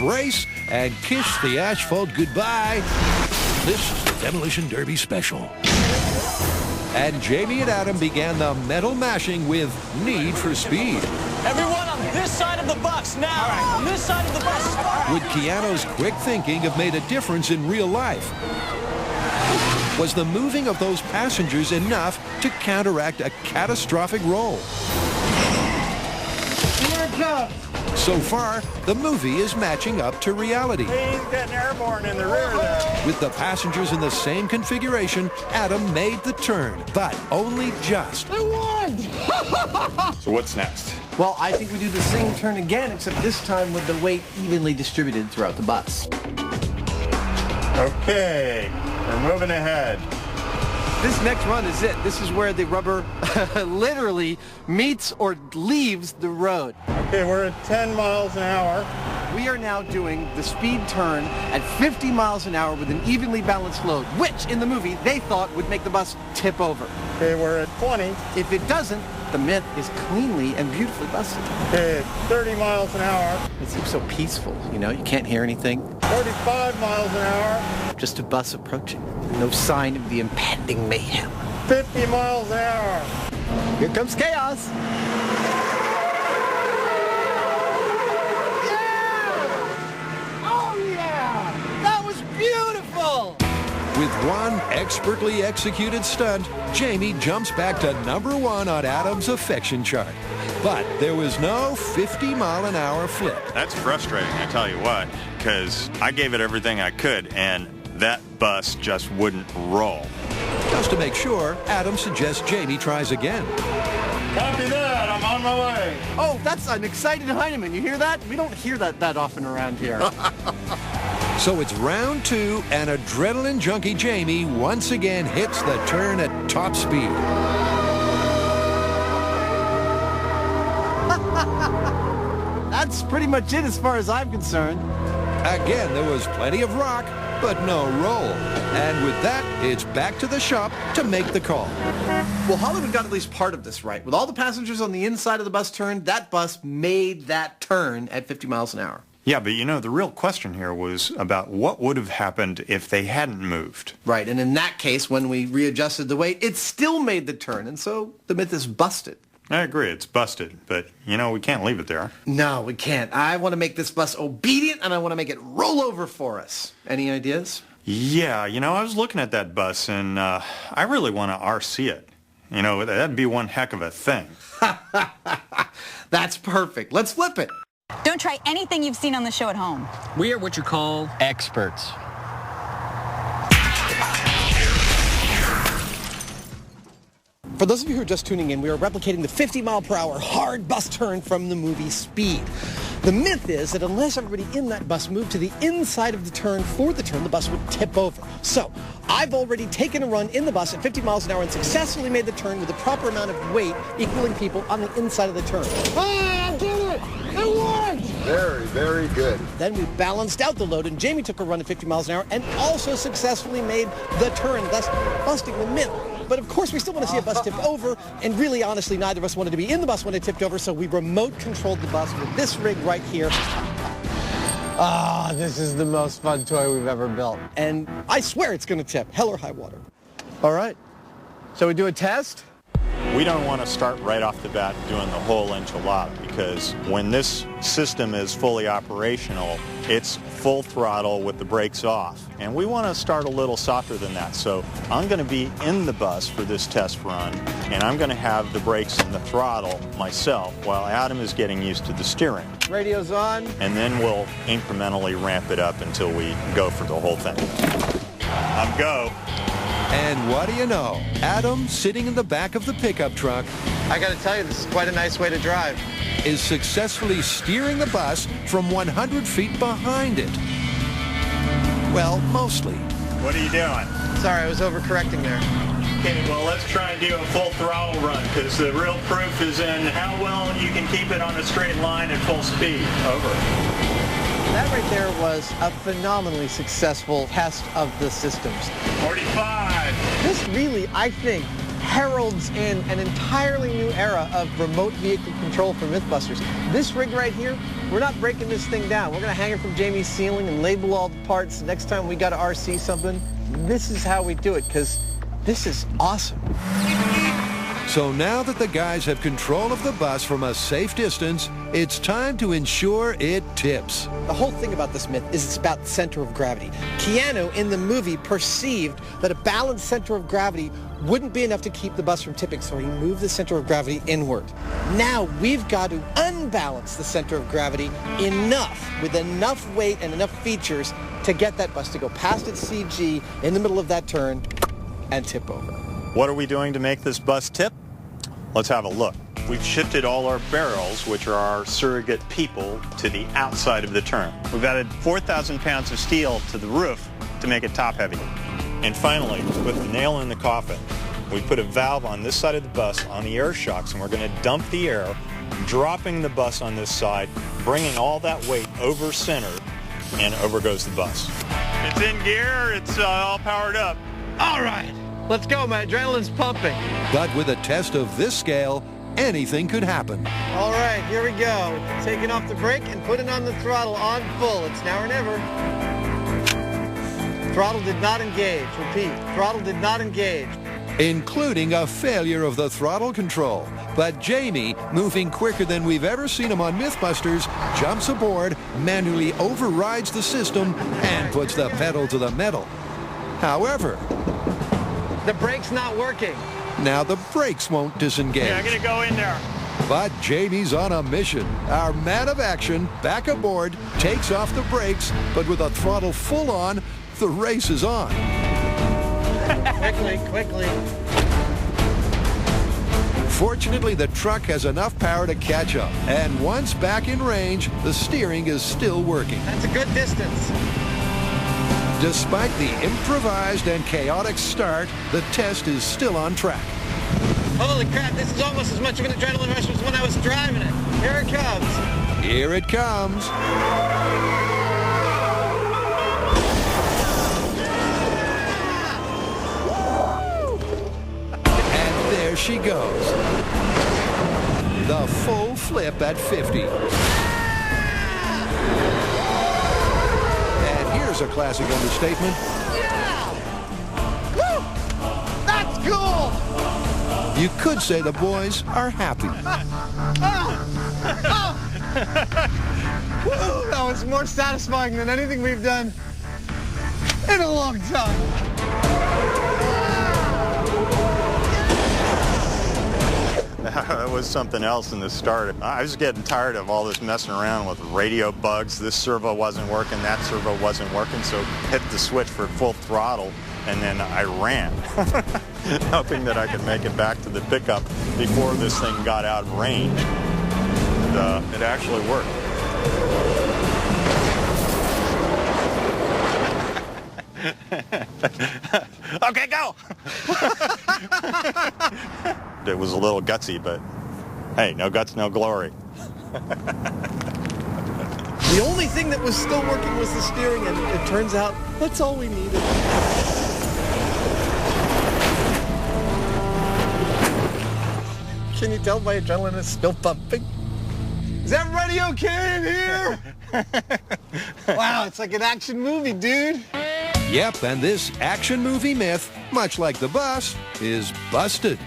embrace and kiss the asphalt goodbye. This is the Demolition Derby special. And Jamie and Adam began the mental mashing with Need for Speed. Everyone on this side of the bus now. All right. On this side of the bus. Would Keanu's quick thinking have made a difference in real life? Was the moving of those passengers enough to counteract a catastrophic roll? Here it comes. So far, the movie is matching up to reality. He's getting airborne in the rear there. With the passengers in the same configuration, Adam made the turn, but only just. I won! So what's next? Well, I think we do the same turn again, except this time with the weight evenly distributed throughout the bus. Okay, we're moving ahead. This next run is it. This is where the rubber literally meets or leaves the road. Okay, we're at 10 miles an hour. We are now doing the speed turn at 50 miles an hour with an evenly balanced load, which in the movie they thought would make the bus tip over. Okay, we're at 20. If it doesn't, the myth is cleanly and beautifully busted. Okay, 30 miles an hour. It seems so peaceful, you know, you can't hear anything. 45 miles an hour. Just a bus approaching. No sign of the impending mayhem. 50 miles an hour. Here comes chaos. With one expertly executed stunt, Jamie jumps back to #1 on Adam's affection chart. But there was no 50-mile-an-hour flip. That's frustrating, I tell you what, because I gave it everything I could, and that bus just wouldn't roll. Just to make sure, Adam suggests Jamie tries again. Copy that, I'm on my way. Oh, that's an excited Heinemann. You hear that? We don't hear that often around here. So it's round 2, and adrenaline junkie Jamie once again hits the turn at top speed. That's pretty much it as far as I'm concerned. Again, there was plenty of rock, but no roll. And with that, it's back to the shop to make the call. Well, Hollywood got at least part of this right. With all the passengers on the inside of the bus turn, that bus made that turn at 50 miles an hour. Yeah, but you know, the real question here was about what would have happened if they hadn't moved. Right, and in that case, when we readjusted the weight, it still made the turn, and so the myth is busted. I agree, it's busted, but, you know, we can't leave it there. No, we can't. I want to make this bus obedient, and I want to make it roll over for us. Any ideas? Yeah, you know, I was looking at that bus, and I really want to RC it. You know, that'd be one heck of a thing. That's perfect. Let's flip it. Don't try anything you've seen on the show at home. We are what you call experts. For those of you who are just tuning in, we are replicating the 50-mile-per-hour hard bus turn from the movie Speed. The myth is that unless everybody in that bus moved to the inside of the turn for the turn, the bus would tip over. So, I've already taken a run in the bus at 50 miles an hour and successfully made the turn with the proper amount of weight equaling people on the inside of the turn. Ah, I did it! I won! Very, very good. Then we balanced out the load, and Jamie took a run at 50 miles an hour and also successfully made the turn, thus busting the myth. But of course, we still want to see a bus tip over, and really, honestly, neither of us wanted to be in the bus when it tipped over, so we remote controlled the bus with this rig right here. Ah, this is the most fun toy we've ever built. And I swear it's going to tip, hell or high water. All right. Shall we do a test? We don't want to start right off the bat doing the whole enchilada, because when this system is fully operational, it's full throttle with the brakes off. And we want to start a little softer than that. So I'm going to be in the bus for this test run, and I'm going to have the brakes and the throttle myself while Adam is getting used to the steering. Radio's on. And then we'll incrementally ramp it up until we go for the whole thing. Go. And what do you know? Adam, sitting in the back of the pickup truck, I got to tell you, this is quite a nice way to drive. is successfully steering the bus from 100 feet behind it. Well, mostly. What are you doing? Sorry, I was overcorrecting there. Okay, well, let's try and do a full throttle run, because the real proof is in how well you can keep it on a straight line at full speed. Over. That right there was a phenomenally successful test of the systems. 45. This really, I think, heralds in an entirely new era of remote vehicle control for Mythbusters. This rig right here, we're not breaking this thing down. We're going to hang it from Jamie's ceiling and label all the parts. Next time we got to RC something, this is how we do it, because this is awesome. So now that the guys have control of the bus from a safe distance, it's time to ensure it tips. The whole thing about this myth is it's about the center of gravity. Keanu, in the movie, perceived that a balanced center of gravity wouldn't be enough to keep the bus from tipping, so he moved the center of gravity inward. Now we've got to unbalance the center of gravity enough, with enough weight and enough features, to get that bus to go past its CG in the middle of that turn and tip over. What are we doing to make this bus tip? Let's have a look. We've shifted all our barrels, which are our surrogate people, to the outside of the turn. We've added 4,000 pounds of steel to the roof to make it top heavy. And finally, with the nail in the coffin, we put a valve on this side of the bus on the air shocks, and we're going to dump the air, dropping the bus on this side, bringing all that weight over center, and over goes the bus. It's in gear. It's all powered up. All right, let's go. My adrenaline's pumping. But with a test of this scale, anything could happen. All right, here we go. Taking off the brake and putting on the throttle on full. It's now or never. Throttle did not engage. Repeat, throttle did not engage. Including a failure of the throttle control. But Jamie, moving quicker than we've ever seen him on Mythbusters, jumps aboard, manually overrides the system, and puts the pedal to the metal. However, the brake's not working. now the brakes won't disengage. Yeah, I'm going to go in there. But Jamie's on a mission. Our man of action, back aboard, takes off the brakes, but with a throttle full on, the race is on. Quickly. Fortunately, the truck has enough power to catch up. And once back in range, the steering is still working. That's a good distance. Despite the improvised and chaotic start, the test is still on track. Holy crap, this is almost as much of an adrenaline rush as when I was driving it. Here it comes. Here it comes. And there she goes. The full flip at 50. And here's a classic understatement. Yeah! Woo! That's cool! You could say the boys are happy. Woo, that was more satisfying than anything we've done in a long time. That was something else in the start. I was getting tired of all this messing around with radio bugs. This servo wasn't working, that servo wasn't working, so hit the switch for full throttle, and then I ran, hoping that I could make it back to the pickup before this thing got out of range. And it actually worked. Okay, go! It was a little gutsy, but hey, no guts, no glory. The only thing that was still working was the steering, and it turns out that's all we needed. Can you tell my adrenaline is still pumping? Is everybody okay in here? Wow, it's like an action movie, dude. Yep, and this action movie myth, much like the bus, is busted.